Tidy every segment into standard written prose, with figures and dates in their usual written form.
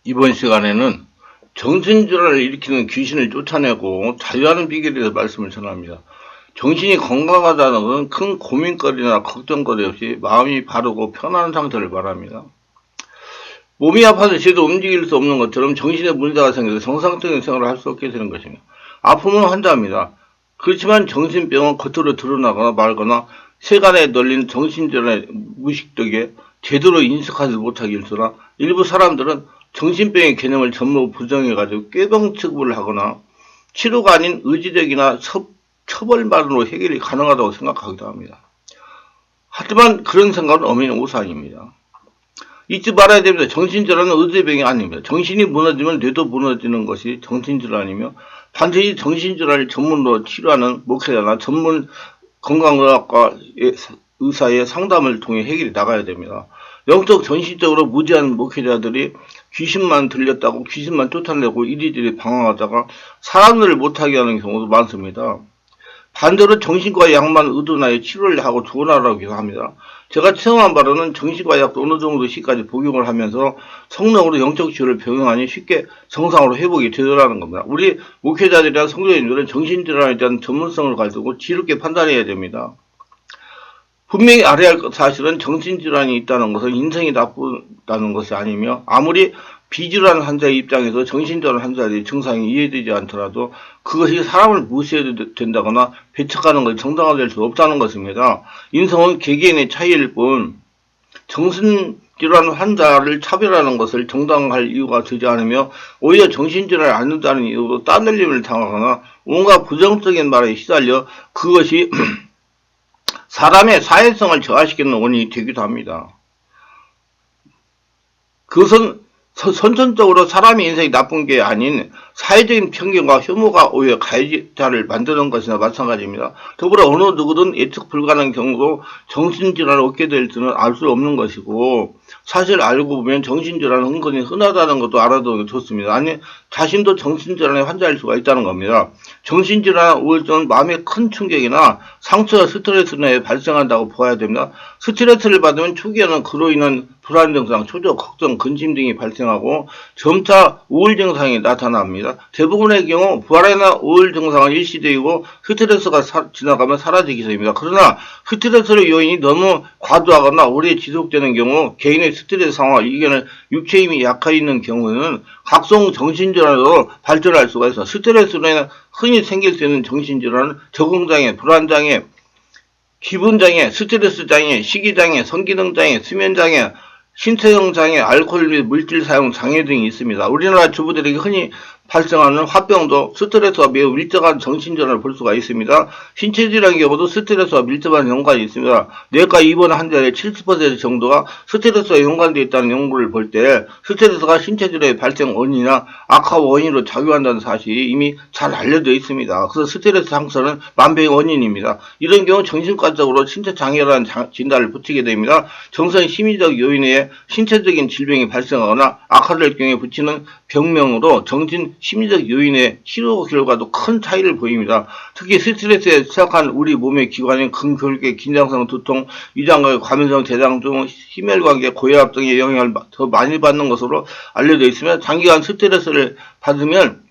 이번 시간에는 정신질환을 일으키는 귀신을 쫓아내고 자유하는 비결에 대해서 말씀을 전합니다. 정신이 건강하다는 것은 큰 고민거리나 걱정거리 없이 마음이 바르고 편안한 상태를 말합니다. 몸이 아파서 제대로 움직일 수 없는 것처럼 정신에 문제가 생겨서 정상적인 생활을 할 수 없게 되는 것입니다. 아픔은 환자입니다. 그렇지만 정신병은 겉으로 드러나거나 말거나 세간에 널린 정신질환의 무의식덕에 제대로 인식하지 못하기 일수나 일부 사람들은 정신병의 개념을 전부 부정해가지고 꾀병 취급을 하거나 치료가 아닌 의지력이나 처벌만으로 해결이 가능하다고 생각하기도 합니다. 하지만 그런 생각은 엄연히 오산입니다. 잊지 말아야 됩니다. 정신질환은 의대병이 아닙니다. 정신이 무너지면 뇌도 무너지는 것이 정신질환이며 반드시 정신질환을 전문으로 치료하는 목회자나 전문 건강의학과 의사의 상담을 통해 해결이 나가야 됩니다. 영적 정신적으로 무지한 목회자들이 귀신만 들렸다고 귀신만 쫓아내고 이리저리 방황하다가 사람들을 못하게 하는 경우도 많습니다. 반대로 정신과 약만 의존하여 치료를 하고 조언하라고 합니다. 제가 체험한 바로는 정신과 약도 어느 정도 시까지 복용을 하면서 성령으로 영적 치료를 병행하니 쉽게 정상으로 회복이 되더라는 겁니다. 우리 목회자들이나 성도님들은 정신질환에 대한 전문성을 가지고 지혜롭게 판단해야 됩니다. 분명히 알아야 할 사실은 정신질환이 있다는 것은 인성이 나쁘다는 것이 아니며 아무리 비질환 환자의 입장에서 정신질환 환자의 증상이 이해되지 않더라도 그것이 사람을 무시해도 된다거나 배척하는 것이 정당화될 수 없다는 것입니다. 인성은 개개인의 차이일 뿐 정신질환 환자를 차별하는 것을 정당화할 이유가 되지 않으며 오히려 정신질환을 앓는다는 이유로 따돌림을 당하거나 온갖 부정적인 말에 시달려 그것이 사람의 사회성을 저하시키는 원인이 되기도 합니다. 그것은 선천적으로 사람의 인생이 나쁜 게 아닌 사회적인 편견과 혐오가 오히려 가해자를 만드는 것이나 마찬가지입니다. 더불어 어느 누구든 예측 불가능한 경우도 정신질환을 얻게 될 줄은 알 수 없는 것이고 사실 알고 보면 정신질환은 은근히 흔하다는 것도 알아두는 게 좋습니다. 아니 자신도 정신질환의 환자일 수가 있다는 겁니다. 정신질환 우울증은 마음의 큰 충격이나 상처와 스트레스로 인해 발생한다고 보아야 됩니다. 스트레스를 받으면 초기에는 그로 인한 불안 증상, 초조, 걱정, 근심 등이 발생하고 점차 우울 증상이 나타납니다. 대부분의 경우 불안이나 우울 증상은 일시적이고 스트레스가 지나가면 사라지기 때문입니다. 그러나 스트레스의 요인이 너무 과도하거나 오래 지속되는 경우 개인의 스트레스 상황, 이견을 육체 힘이 약해 있는 경우에는 각종 정신질환으로 발전할 수가 있어. 스트레스로 인해 흔히 생길 수 있는 정신질환은 적응장애, 불안장애, 기분장애, 스트레스장애, 식이장애, 성기능장애, 수면장애, 신체형 장애, 알코올 및 물질 사용 장애 등이 있습니다. 우리나라 주부들에게 흔히 발생하는 화병도 스트레스와 매우 밀접한 정신질환을 볼 수가 있습니다. 신체질환의 경우도 스트레스와 밀접한 연관이 있습니다. 뇌과 입원 환자의 70% 정도가 스트레스와 연관되어 있다는 연구를 볼 때 스트레스가 신체질환의 발생 원인이나 악화 원인으로 작용한다는 사실이 이미 잘 알려져 있습니다. 그래서 스트레스 상처는 만병의 원인입니다. 이런 경우 정신과적으로 신체장애라는 진단을 붙이게 됩니다. 정선 심리적 요인에 신체적인 질병이 발생하거나 악화될 경우에 붙이는 병명으로 정신 심리적 요인의 치료 결과도 큰 차이를 보입니다. 특히 스트레스에 시작한 우리 몸의 기관인 근골격, 긴장성 두통, 위장관, 과민성 대장증, 심혈관계, 고혈압 등의 영향을 더 많이 받는 것으로 알려져 있으며 장기간 스트레스를 받으면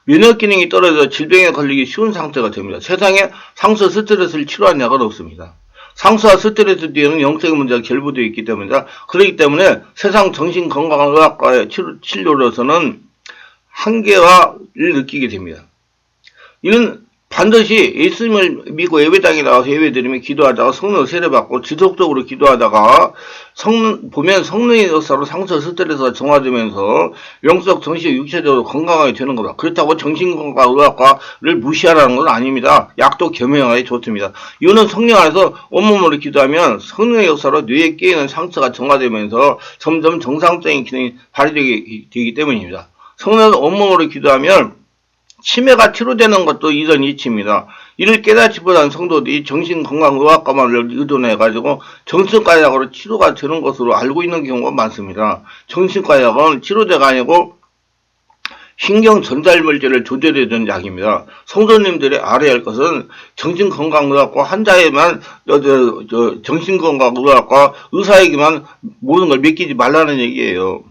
면역 기능이 떨어져 질병에 걸리기 쉬운 상태가 됩니다. 세상에 상처 스트레스를 치료한 약은 없습니다. 상처와 스트레스 뒤에는 영적인 문제가 결부되어 있기 때문이다. 그렇기 때문에 세상 정신건강의학과의 치료로서는 한계를 느끼게 됩니다. 이는 반드시 예수님을 믿고 예배당에 나가서 예배드리며 기도하다가 성령을 세례받고 지속적으로 기도하다가 보면 성령의 역사로 상처 스트레스가 정화되면서 영적, 정신, 육체적으로 건강하게 되는 거다. 그렇다고 정신건강의학과를 무시하라는 건 아닙니다. 약도 겸용하게 좋습니다. 이유는 성령 안에서 온몸으로 기도하면 성령의 역사로 뇌에 끼이는 상처가 정화되면서 점점 정상적인 기능이 발휘되기 때문입니다. 성령을 온몸으로 기도하면 치매가 치료되는 것도 이런 이치입니다. 이를 깨닫지 못한 성도들이 정신건강의학과만을 의존해가지고 정신과 약으로 치료가 되는 것으로 알고 있는 경우가 많습니다. 정신과 약은 치료제가 아니고 신경전달물질을 조절해주는 약입니다. 성도님들이 알아야 할 것은 정신건강의학과 환자에만 정신건강의학과 의사에게만 모든 걸 맡기지 말라는 얘기예요.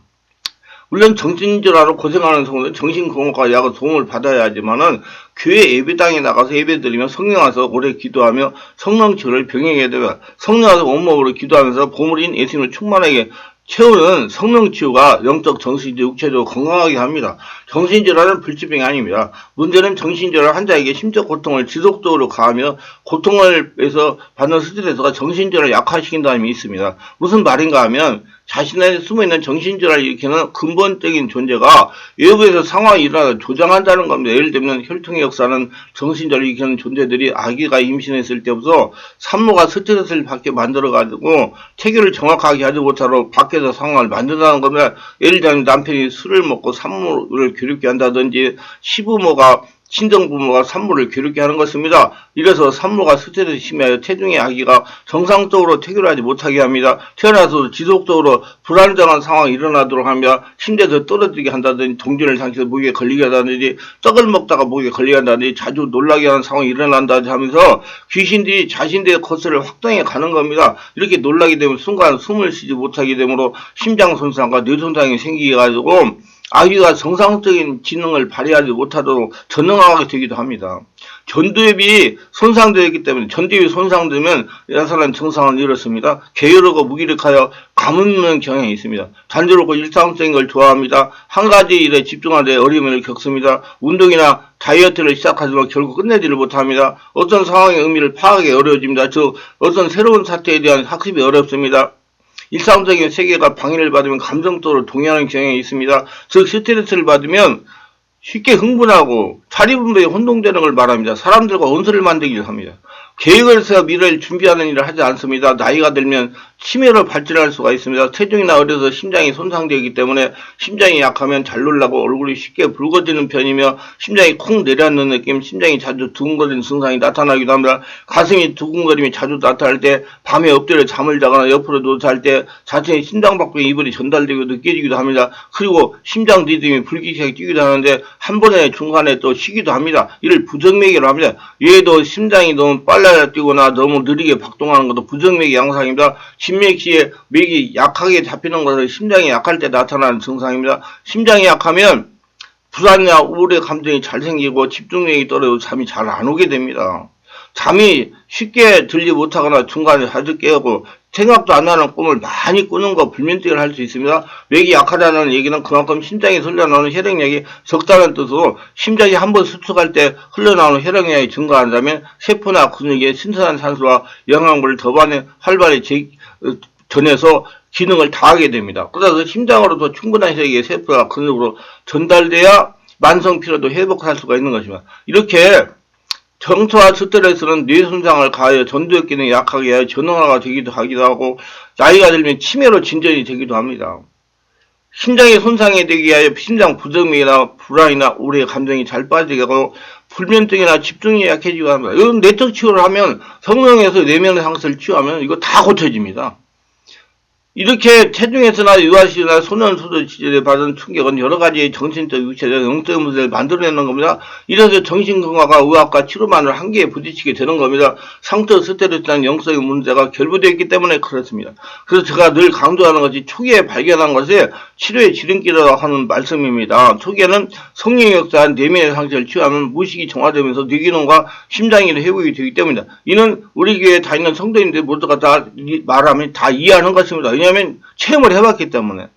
물론 정신질환으로 고생하는 성도는 정신건강과 약의 도움을 받아야 하지만은 교회 예배당에 나가서 예배드리며 성령 와서 오래 기도하며 성령 치유를 병행해야 되며 성령 와서 온몸으로 기도하면서 보물인 예수님을 충만하게 채우는 성령 치유가 영적, 정신적, 육체적으로 건강하게 합니다. 정신질환은 불치병이 아닙니다. 문제는 정신질환 환자에게 심적 고통을 지속적으로 가하며 고통을 해서 받는 스트레스가 정신질환을 약화시킨다는 점이 있습니다. 무슨 말인가 하면 자신의 숨어있는 정신질환을 일으키는 근본적인 존재가 외부에서 상황이 일어나서 조장한다는 겁니다. 예를 들면 혈통의 역사는 정신질환을 일으키는 존재들이 아기가 임신했을 때부터 산모가 스트레스를 받게 만들어가지고 체교를 정확하게 하지 못하도록 밖에서 상황을 만든다는 겁니다. 예를 들면 남편이 술을 먹고 산모를 괴롭게 한다든지 시부모가 친정부모가 산모를 괴롭게 하는 것입니다. 이래서 산모가 스트레스 심해하여 태중의 아기가 정상적으로 태교를 하지 못하게 합니다. 태어나서 지속적으로 불안정한 상황이 일어나도록 하며 침대에서 떨어지게 한다든지 동전을 상처해서 목에 걸리게 한다든지 떡을 먹다가 목에 걸리게 한다든지 자주 놀라게 하는 상황이 일어난다든지 하면서 귀신들이 자신들의 코스를 확장해 가는 겁니다. 이렇게 놀라게 되면 순간 숨을 쉬지 못하게 되므로 심장 손상과 뇌 손상이 생기게 가지고 아기가 정상적인 지능을 발휘하지 못하도록 전능하게 되기도 합니다. 전두엽이 손상되어 있기 때문에 전두엽이 손상되면 야살한 증상은 이렇습니다. 게으르고 무기력하여 가뭄는 경향이 있습니다. 단조롭고 일상적인 걸 좋아합니다. 한 가지 일에 집중하는데 어려움을 겪습니다. 운동이나 다이어트를 시작하지만 결국 끝내지를 못합니다. 어떤 상황의 의미를 파악하기 어려워집니다. 즉 어떤 새로운 사태에 대한 학습이 어렵습니다. 일상적인 세계가 방해를 받으면 감정적으로 동요하는 경향이 있습니다. 즉 스트레스를 받으면 쉽게 흥분하고 자리분배에 혼동되는 걸 말합니다. 사람들과 원수를 만들기를 합니다. 계획을 세워 미래를 준비하는 일을 하지 않습니다. 나이가 들면 치매로 발전할 수가 있습니다. 체중이나 어려서 심장이 손상되기 때문에 심장이 약하면 잘 놀라고 얼굴이 쉽게 붉어지는 편이며 심장이 쿵 내려앉는 느낌, 심장이 자주 두근거리는 증상이 나타나기도 합니다. 가슴이 두근거림이 자주 나타날 때 밤에 엎드려 잠을 자거나 옆으로 누워서 할 때 자신의 심장박동에 이불이 전달되고 느껴지기도 합니다. 그리고 심장 리듬이 불규칙하게 뛰기도 하는데 한 번에 중간에 또 쉬기도 합니다. 이를 부정맥이라고 합니다. 얘도 심장이 너무 빨리 뛰거나 너무 느리게 박동하는 것도 부정맥의 양상입니다. 심맥 시에 맥이 약하게 잡히는 것은 심장이 약할 때 나타나는 증상입니다. 심장이 약하면 불안이나 우울의 감정이 잘 생기고 집중력이 떨어지고 잠이 잘 안 오게 됩니다. 잠이 쉽게 들지 못하거나 중간에 자주 깨고 생각도 안 나는 꿈을 많이 꾸는 거 불면증을 할 수 있습니다. 맥이 약하다는 얘기는 그만큼 심장에 흘러나오는 혈액량이 적다는 뜻으로 심장이 한번 수축할 때 흘러나오는 혈액량이 증가한다면 세포나 근육에 신선한 산소와 영양분을 더 활발히 전해서 기능을 다하게 됩니다. 그래서 심장으로도 충분한 혈액이 세포와 근육으로 전달돼야 만성 피로도 회복할 수가 있는 것입니다. 이렇게 정서와 스트레스는 뇌 손상을 가하여 전두엽 기능이 약하게 하여 전응화가 되기도 하고 나이가 들면 치매로 진전이 되기도 합니다. 심장이 손상이 되게 하여 심장 부정맥이나 불안이나 우울의 감정이 잘 빠지게 하고 불면증이나 집중력이 약해지고 합니다. 이런 내적 치유를 하면 성령에서 내면의 상태를 치유하면 이거 다 고쳐집니다. 이렇게 체중에서나 유아시나 소년소녀 시절에 받은 충격은 여러 가지 정신적, 육체적, 영적 문제를 만들어내는 겁니다. 이래서 정신건강과 의학과 치료만을 한계에 부딪히게 되는 겁니다. 상처, 스트레스나 영적인 문제가 결부되어 있기 때문에 그렇습니다. 그래서 제가 늘 강조하는 것이 초기에 발견한 것이 치료의 지름길이라고 하는 말씀입니다. 초기에는 성령의 역사한 내면의 상처를 치유하면 무의식이 정화되면서 뇌기능과 심장이 회복이 되기 때문입니다. 이는 우리 교회에 다니는 성도님들 모두가 다 말하면 다 이해하는 것입니다. 왜냐하면 체험을 해봤기 때문에.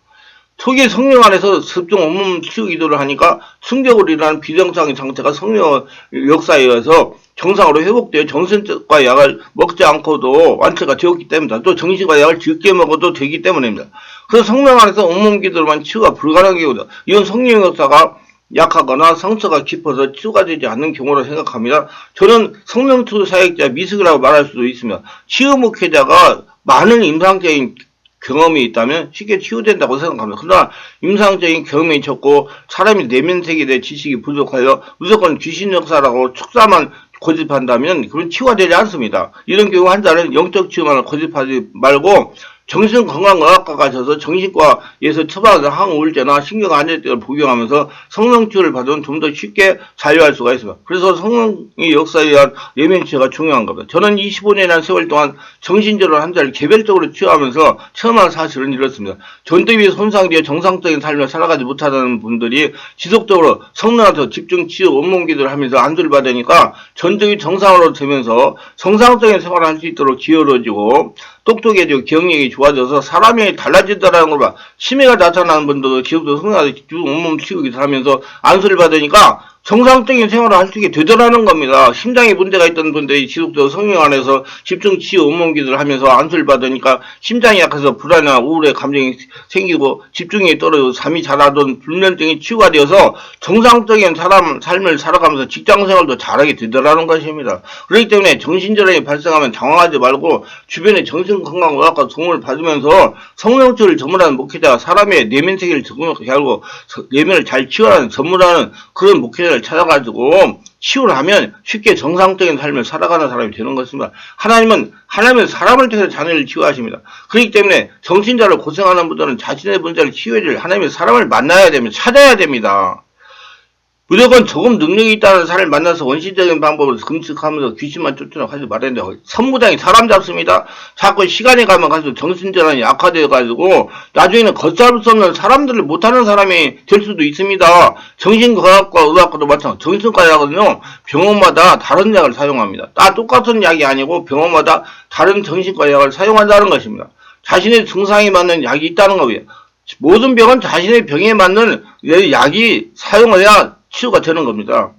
초기 성령 안에서 습종 온몸 치유 기도를 하니까 충격으로 일어나는 비정상의 상태가 성령 역사에 의해서 정상으로 회복되어 정신과 약을 먹지 않고도 완치가 되었기 때문입니다. 또 정신과 약을 적게 먹어도 되기 때문입니다. 그래서 성령 안에서 온몸 기도로만 치유가 불가능한 경우다. 이건 성령 역사가 약하거나 상처가 깊어서 치유가 되지 않는 경우로 생각합니다. 저는 성령 치유 사역자 미숙이라고 말할 수도 있습니다. 치유 목회자가 많은 임상적인 경험이 있다면 쉽게 치유된다고 생각합니다. 그러나 임상적인 경험이 적고 사람이 내면 세계에 대해 지식이 부족하여 무조건 귀신 역사라고 축사만 고집한다면 그건 치유가 되지 않습니다. 이런 경우 환자는 영적 치유만을 고집하지 말고 정신건강의학과 가셔서 정신과에서 처방해서 항우울제나 신경안정제를 복용하면서 성령치료를 받으면 좀 더 쉽게 자유할 수가 있습니다. 그래서 성령의 역사에 의한 예면치료가 중요한 겁니다. 저는 25년이라는 세월 동안 정신질환 환자를 개별적으로 치유하면서 체험한 사실은 이렇습니다. 전두엽이 손상되어 정상적인 삶을 살아가지 못하는 분들이 지속적으로 성령한테 집중치유 온몸기도를 하면서 안수를 받으니까 전두엽이 정상으로 되면서 정상적인 생활을 할 수 있도록 기울어지고 똑똑해지고 기억력이 좋아져서 사람이 달라지더라는 걸 봐. 치매가 나타나는 분들도 지속적으로 성령한테 집중 온몸 치유기도를 하면서 안수를 받으니까 정상적인 생활을 할 수 있게 되더라는 겁니다. 심장에 문제가 있던 분들이 지속적으로 성령 안에서 집중 치유 온몸 기도를 하면서 안수를 받으니까 심장이 약해서 불안이나 우울의 감정이 생기고 집중력이 떨어지고 잠이 잘 안 오던 불면증이 치유가 되어서 정상적인 삶을 살아가면서 직장 생활도 잘하게 되더라는 것입니다. 그렇기 때문에 정신질환이 발생하면 당황하지 말고 주변에 정신건강의학과 도움을 받으면서 성령치료를 전문하는 목회자가 사람의 내면 세계를 정확하게 알고 내면을 잘 치유하는 전문하는 그런 목회자를 찾아가지고 치유를 하면 쉽게 정상적인 삶을 살아가는 사람이 되는 것입니다. 하나님은 사람을 통해서 자녀를 치유하십니다. 그렇기 때문에 정신자를 고생하는 분들은 자신의 문제를 치유해줄 하나님의 사람을 만나야 됩니다. 찾아야 됩니다. 무조건 조금 능력이 있다는 사람을 만나서 원시적인 방법으로 금식하면서 귀신만 쫓으려고 하지 말아야 돼요. 선무당이 사람 잡습니다. 자꾸 시간이 가면 갈수록 정신질환이 약화되어가지고 나중에는 걷잡을 수 없는 사람들을 못하는 사람이 될 수도 있습니다. 정신과학과 의학과도 마찬가지. 정신과 약은요 병원마다 다른 약을 사용합니다. 다 똑같은 약이 아니고 병원마다 다른 정신과 약을 사용한다는 것입니다. 자신의 증상에 맞는 약이 있다는 거예요. 모든 병은 자신의 병에 맞는 약이 사용해야 치유가 되는 겁니다.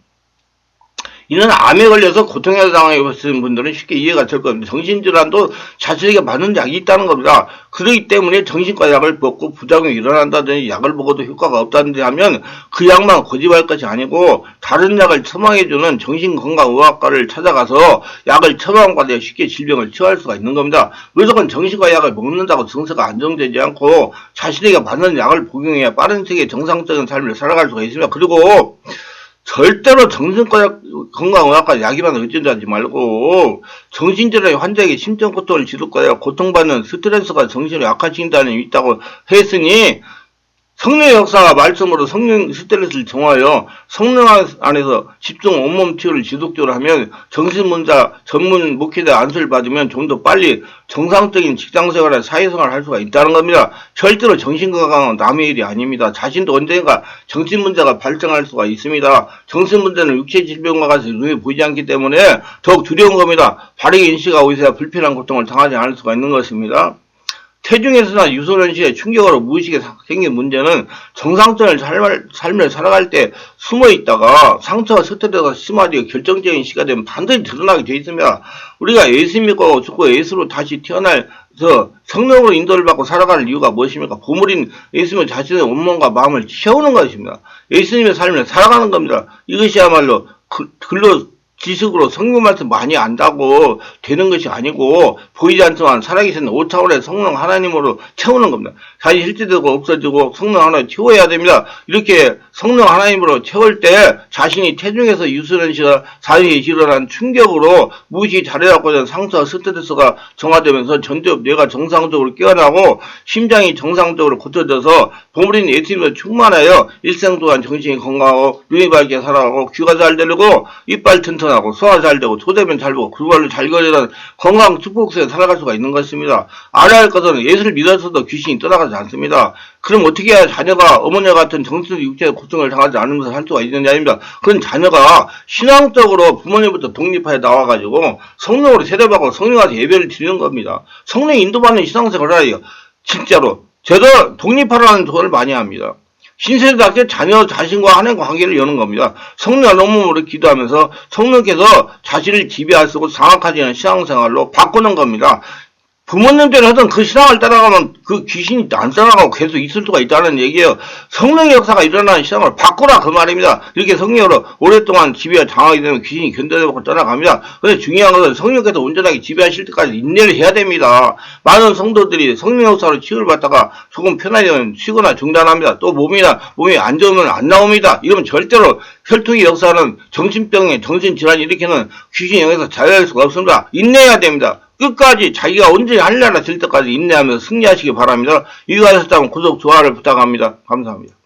이는 암에 걸려서 고통에 당하신 분들은 쉽게 이해가 될 겁니다. 정신질환도 자신에게 맞는 약이 있다는 겁니다. 그렇기 때문에 정신과 약을 먹고 부작용이 일어난다든지 약을 먹어도 효과가 없다든지 하면 그 약만 고집할 것이 아니고 다른 약을 처방해주는 정신건강의학과를 찾아가서 약을 처방받아야 쉽게 질병을 치유할 수가 있는 겁니다. 무조건 정신과 약을 먹는다고 증세가 안정되지 않고 자신에게 맞는 약을 복용해야 빠른 시기에 정상적인 삶을 살아갈 수가 있습니다. 그리고 절대로 정신과 건강의학과 약이만 의존하지 말고 정신질환의 환자에게 심정 고통을 지속하여 고통받는 스트레스가 정신을 약화시킨다는 게 있다고 했으니 성령의 역사가 말씀으로 성령 스트레스를 정하여 성령 안에서 집중 온몸 치유를 지속적으로 하면 정신문자 전문 목회자 안수를 받으면 좀 더 빨리 정상적인 직장생활과 사회생활을 할 수가 있다는 겁니다. 절대로 정신건강은 남의 일이 아닙니다. 자신도 언젠가 정신문제가 발생할 수가 있습니다. 정신문제는 육체 질병과 같이 눈에 보이지 않기 때문에 더욱 두려운 겁니다. 바르게 인식하고 있어야 불필요한 고통을 당하지 않을 수가 있는 것입니다. 태중에서나 유소년 시에 충격으로 무의식에 생긴 문제는 정상적인 삶을 살아갈 때 숨어있다가 상처와 스트레스가 심화되어 결정적인 시가 되면 반드시 드러나게 되어 있습니다. 우리가 예수 믿고 죽고 예수로 다시 태어나서 성령으로 인도를 받고 살아가는 이유가 무엇입니까? 보물인 예수님은 자신의 온몸과 마음을 채우는 것입니다. 예수님의 삶을 살아가는 겁니다. 이것이야말로 글로 지식으로 성경 말씀 많이 안다고 되는 것이 아니고 보이지 않지만 살아계신 5차원의 성령 하나님으로 채우는 겁니다. 자기 실제되고 없어지고 성령 하나로 채워야 됩니다. 이렇게 성령 하나님으로 채울 때 자신이 태중에서 유수년 시절 사회에 일어난 충격으로 무의식이 자리잡고 있는 상처와 스트레스가 정화되면서 전두엽 뇌가 정상적으로 깨어나고 심장이 정상적으로 고쳐져서 보물인 예수님으로 충만하여 일생 동안 정신이 건강하고 눈이 밝게 살아가고 귀가 잘 들리고 이빨 튼튼하고 소화 잘 되고 소대변 잘 보고 그발로 잘 거리는 건강 축복세에 살아갈 수가 있는 것입니다. 알아야 할 것은 예수를 믿어서도 귀신이 떠나가지 않습니다. 그럼 어떻게 해야 자녀가 어머니와 같은 정신적 육체의 고통을 당하지 않으면서 살 수가 있느냐입니다. 그건 자녀가 신앙적으로 부모님부터 독립하여 나와가지고 성령으로 세례받고 성령한테 예배를 드리는 겁니다. 성령 인도받는 신앙생활을 해야 진짜로 제가 독립하라는 조언을 많이 합니다. 신세대답게 자녀 자신과 하나님 관계를 여는 겁니다. 성령 온몸으로 기도하면서 성령께서 자신을 지배하시고 장악하지 않은 신앙생활로 바꾸는 겁니다. 부모님들이 하던 그 신앙을 따라가면 그 귀신이 안 따라가고 계속 있을 수가 있다는 얘기예요. 성령의 역사가 일어나는 신앙을 바꾸라 그 말입니다. 이렇게 성령으로 오랫동안 지배와 당하게 되면 귀신이 견뎌내고 떠나갑니다. 그런데 중요한 것은 성령께서 온전하게 지배하실 때까지 인내를 해야 됩니다. 많은 성도들이 성령 역사로 치유를 받다가 조금 편하면 쉬거나 중단합니다. 또 몸이 안 좋으면 안 나옵니다. 이러면 절대로 혈통의 역사는 정신병에 정신질환을 일으키는 귀신의 영에서 자유할 수가 없습니다. 인내해야 됩니다. 끝까지 자기가 언제 하려나 될 때까지 인내하면서 승리하시기 바랍니다. 이거 하셨다면 구독, 좋아요를 부탁합니다. 감사합니다.